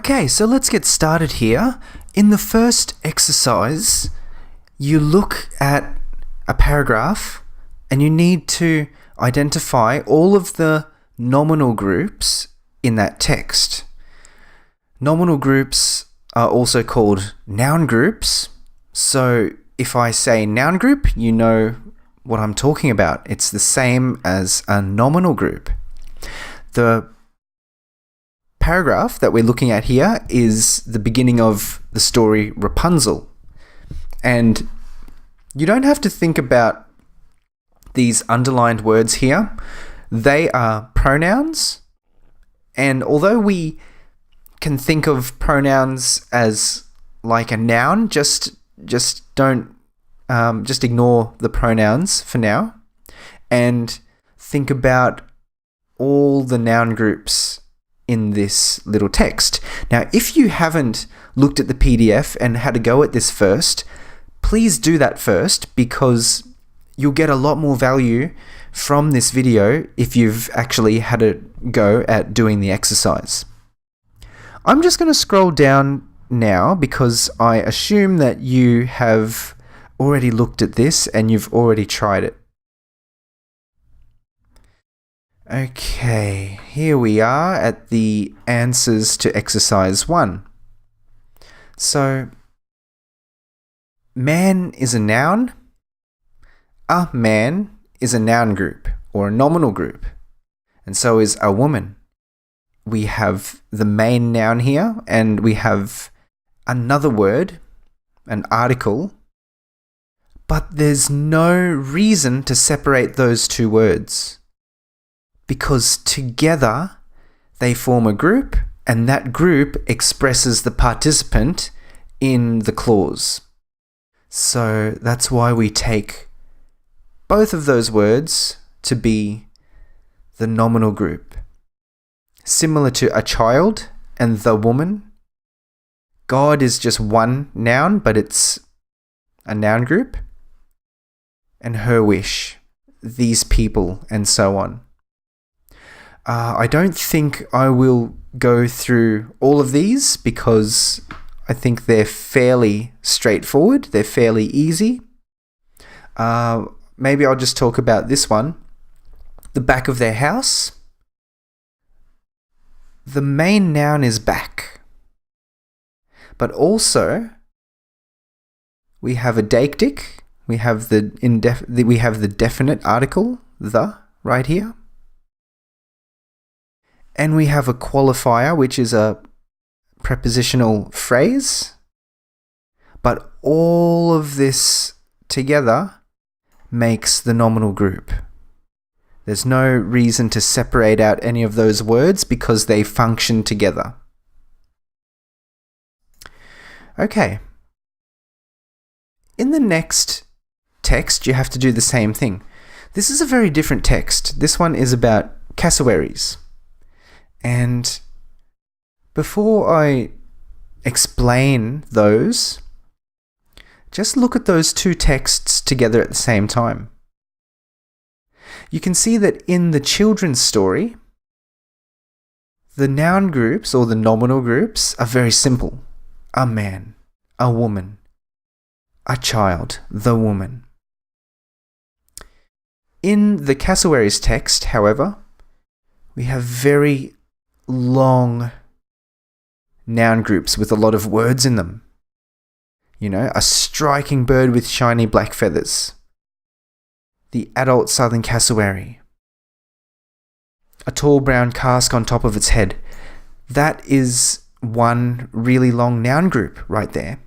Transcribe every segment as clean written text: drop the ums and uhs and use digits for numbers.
Okay, so let's get started here. In the first exercise, you look at a paragraph and you need to identify all of the nominal groups in that text. Nominal groups are also called noun groups. So if I say noun group, you know what I'm talking about. It's the same as a nominal group. The paragraph that we're looking at here is the beginning of the story Rapunzel. And you don't have to think about these underlined words here. They are pronouns. And although we can think of pronouns as like a noun, just ignore the pronouns for now and think about all the noun groups in this little text. Now, if you haven't looked at the PDF and had a go at this first, please do that first, because you'll get a lot more value from this video if you've actually had a go at doing the exercise. I'm just going to scroll down now because I assume that you have already looked at this and you've already tried it. Okay, here we are at the answers to exercise 1. So, man is a noun. A man is a noun group or a nominal group, and so is a woman. We have the main noun here, and we have another word, an article, but there's no reason to separate those two words, because together they form a group, and that group expresses the participant in the clause. So that's why we take both of those words to be the nominal group. Similar to a child and the woman, God is just one noun, but it's a noun group. And her wish, these people, and so on. I don't think I will go through all of these because I think they're fairly straightforward. They're fairly easy. Maybe I'll just talk about this one. The back of their house. The main noun is back. But also, we have a deictic. We have the definite article, the, right here. And we have a qualifier, which is a prepositional phrase. But all of this together makes the nominal group. There's no reason to separate out any of those words because they function together. Okay. In the next text, you have to do the same thing. This is a very different text. This one is about cassowaries. And before I explain those, just look at those two texts together at the same time. You can see that in the children's story, the noun groups or the nominal groups are very simple. A man, a woman, a child, the woman. In the cassowaries text, however, we have very long noun groups with a lot of words in them. You know, a striking bird with shiny black feathers. The adult southern cassowary. A tall brown cask on top of its head. That is one really long noun group right there.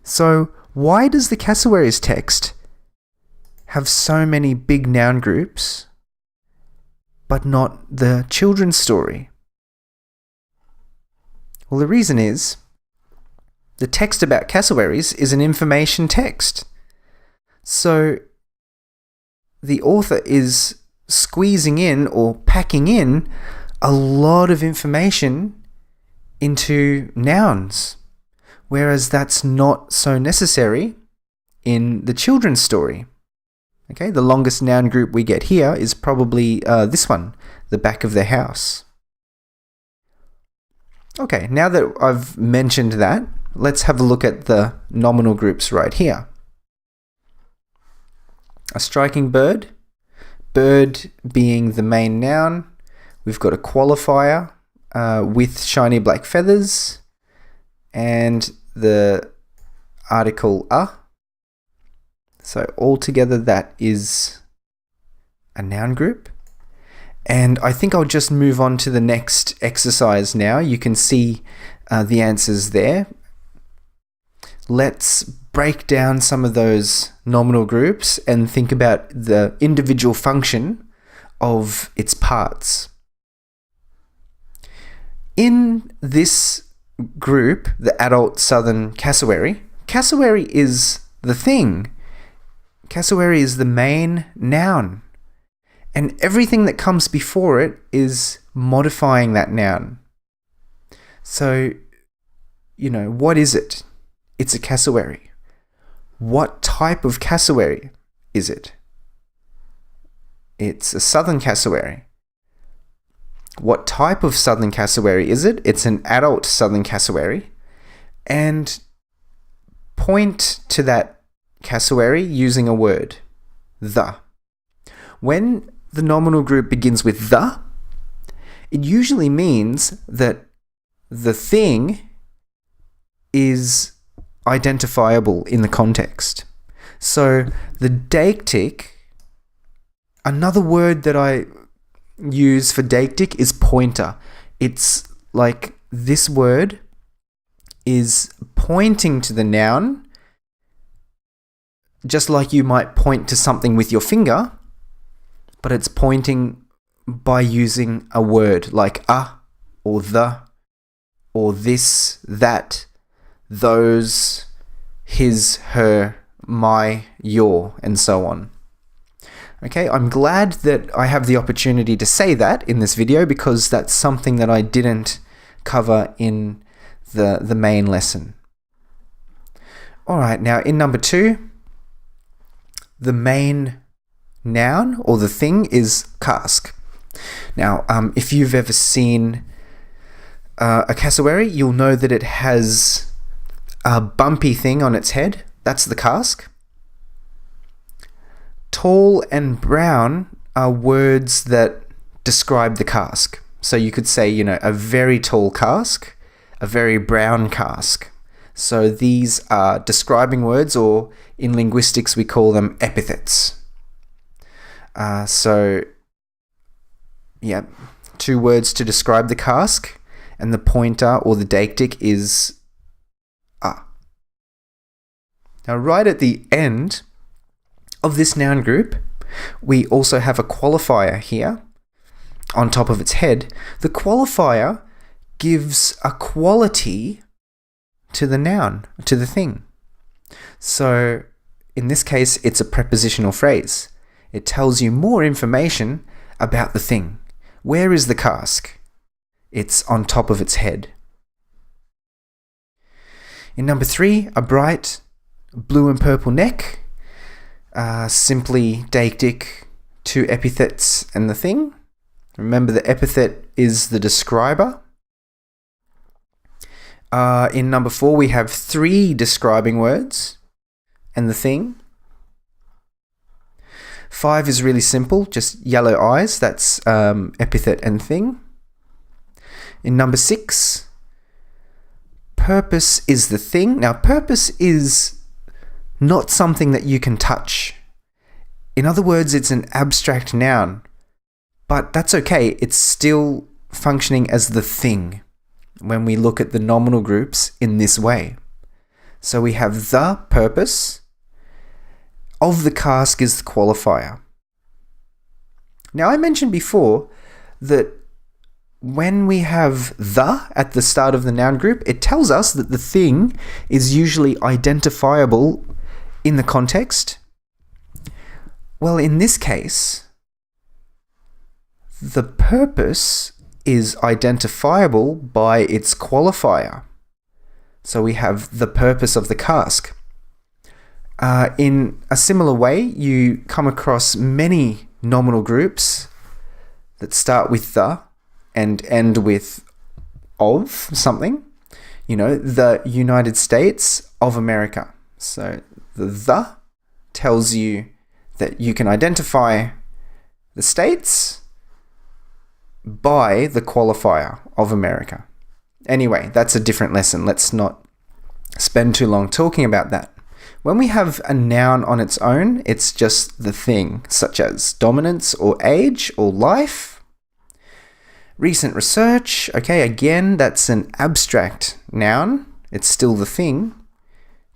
So why does the cassowaries text have so many big noun groups, but not the children's story? Well, the reason is the text about cassowaries is an information text. So the author is squeezing in or packing in a lot of information into nouns, whereas that's not so necessary in the children's story. Okay, the longest noun group we get here is probably this one, the back of the house. Okay, now that I've mentioned that, let's have a look at the nominal groups right here. A striking bird, bird being the main noun. We've got a qualifier with shiny black feathers and the article a. So altogether that is a noun group. And I think I'll just move on to the next exercise now. You can see the answers there. Let's break down some of those nominal groups and think about the individual function of its parts. In this group, the adult southern cassowary, cassowary is the thing. Cassowary is the main noun. And everything that comes before it is modifying that noun. So, what is it? It's a cassowary. What type of cassowary is it? It's a southern cassowary. What type of southern cassowary is it? It's an adult southern cassowary. And point to that cassowary using a word, the. When the nominal group begins with the, it usually means that the thing is identifiable in the context. So the deictic, another word that I use for deictic is pointer. It's like this word is pointing to the noun, just like you might point to something with your finger, but it's pointing by using a word like a, or the, or this, that, those, his, her, my, your, and so on. Okay, I'm glad that I have the opportunity to say that in this video because that's something that I didn't cover in the main lesson. Alright, now in number 2, the main noun or the thing is cask. Now, if you've ever seen a cassowary, you'll know that it has a bumpy thing on its head. That's the cask. Tall and brown are words that describe the cask. So you could say, a very tall cask, a very brown cask. So these are describing words, or in linguistics we call them epithets. Two words to describe the cask, and the pointer or the deictic is a. Now, right at the end of this noun group, we also have a qualifier here on top of its head. The qualifier gives a quality to the noun, to the thing. So in this case, it's a prepositional phrase. It tells you more information about the thing. Where is the cask? It's on top of its head. In number 3, a bright blue and purple neck. Simply deictic, 2 epithets and the thing. Remember, the epithet is the describer. In number 4, we have 3 describing words and the thing. 5 is really simple, just yellow eyes. That's epithet and thing. In number 6, purpose is the thing. Now, purpose is not something that you can touch. In other words, it's an abstract noun, but that's okay. It's still functioning as the thing when we look at the nominal groups in this way. So we have the purpose of the cask is the qualifier. Now, I mentioned before that when we have the at the start of the noun group, it tells us that the thing is usually identifiable in the context. Well, in this case, the purpose is identifiable by its qualifier. So we have the purpose of the cask. In a similar way, you come across many nominal groups that start with the and end with of something. The United States of America. So the tells you that you can identify the states by the qualifier of America. Anyway, that's a different lesson. Let's not spend too long talking about that. When we have a noun on its own, it's just the thing, such as dominance or age or life. Recent research, okay, again, that's an abstract noun. It's still the thing.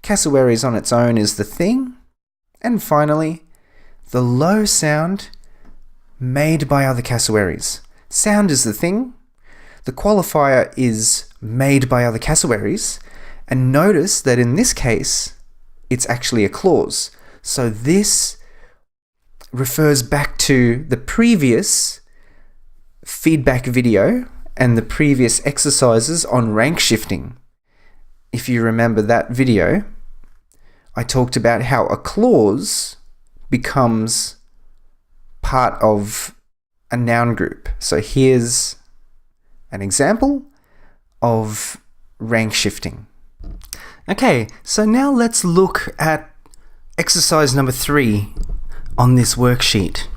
Cassowaries on its own is the thing. And finally, the low sound made by other cassowaries. Sound is the thing. The qualifier is made by other cassowaries. And notice that in this case, it's actually a clause. So this refers back to the previous feedback video and the previous exercises on rank shifting. If you remember that video, I talked about how a clause becomes part of a noun group. So here's an example of rank shifting. Okay, so now let's look at exercise number 3 on this worksheet.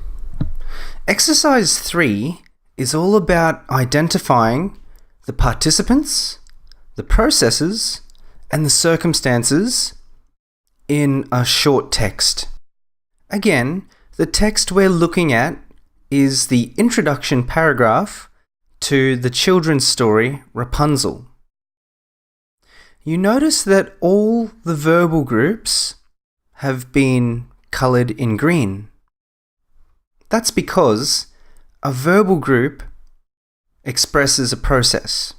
Exercise 3 is all about identifying the participants, the processes, and the circumstances in a short text. Again, the text we're looking at is the introduction paragraph to the children's story Rapunzel. You notice that all the verbal groups have been coloured in green. That's because a verbal group expresses a process.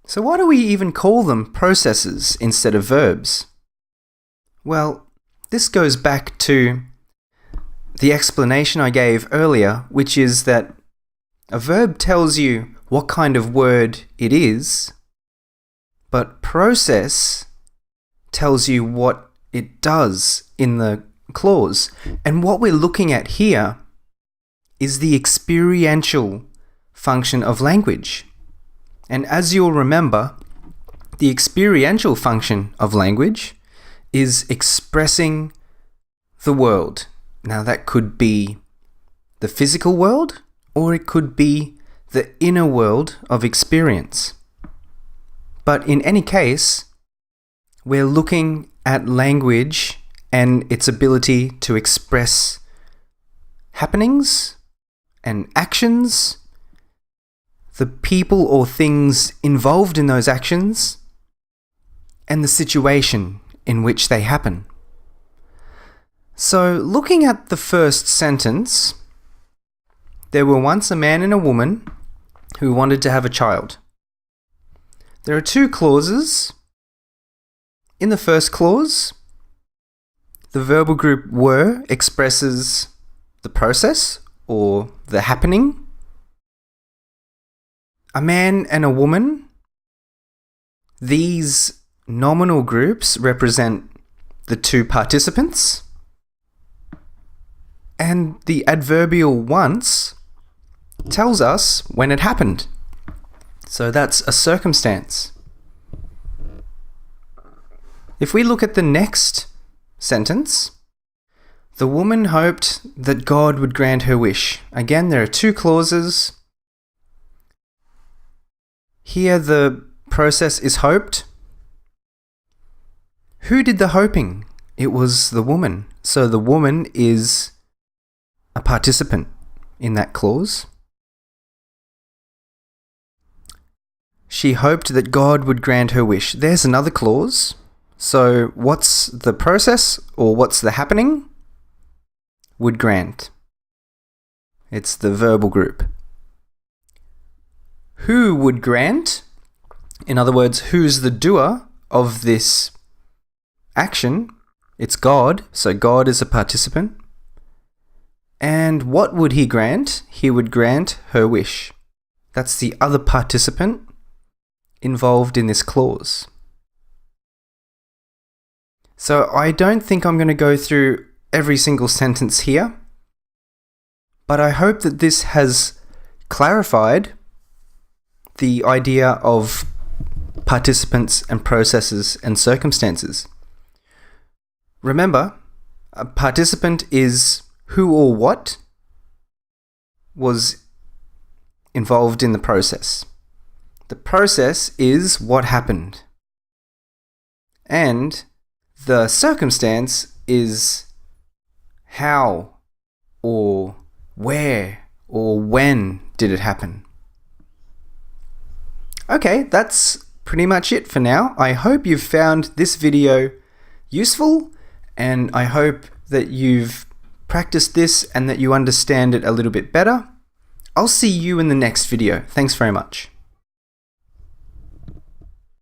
So why do we even call them processes instead of verbs? Well, this goes back to the explanation I gave earlier, which is that a verb tells you what kind of word it is, but process tells you what it does in the clause. And what we're looking at here is the experiential function of language. And as you'll remember, the experiential function of language is expressing the world. Now that could be the physical world, or it could be the inner world of experience. But in any case, we're looking at language and its ability to express happenings and actions, the people or things involved in those actions, and the situation in which they happen. So, looking at the first sentence, there were once a man and a woman who wanted to have a child. There are 2 clauses. In the first clause, the verbal group were expresses the process or the happening. A man and a woman, these nominal groups represent the 2 participants. And the adverbial once tells us when it happened. So that's a circumstance. If we look at the next sentence, the woman hoped that God would grant her wish. Again, there are 2 clauses. Here the process is hoped. Who did the hoping? It was the woman. So the woman is a participant in that clause. She hoped that God would grant her wish. There's another clause. So what's the process or what's the happening? Would grant. It's the verbal group. Who would grant? In other words, who's the doer of this action? It's God. So God is a participant. And what would he grant? He would grant her wish. That's the other participant involved in this clause. So I don't think I'm going to go through every single sentence here, but I hope that this has clarified the idea of participants and processes and circumstances. Remember, a participant is who or what was involved in the process. The process is what happened. And the circumstance is how or where or when did it happen. Okay, that's pretty much it for now. I hope you've found this video useful, and I hope that you've practiced this and that you understand it a little bit better. I'll see you in the next video. Thanks very much.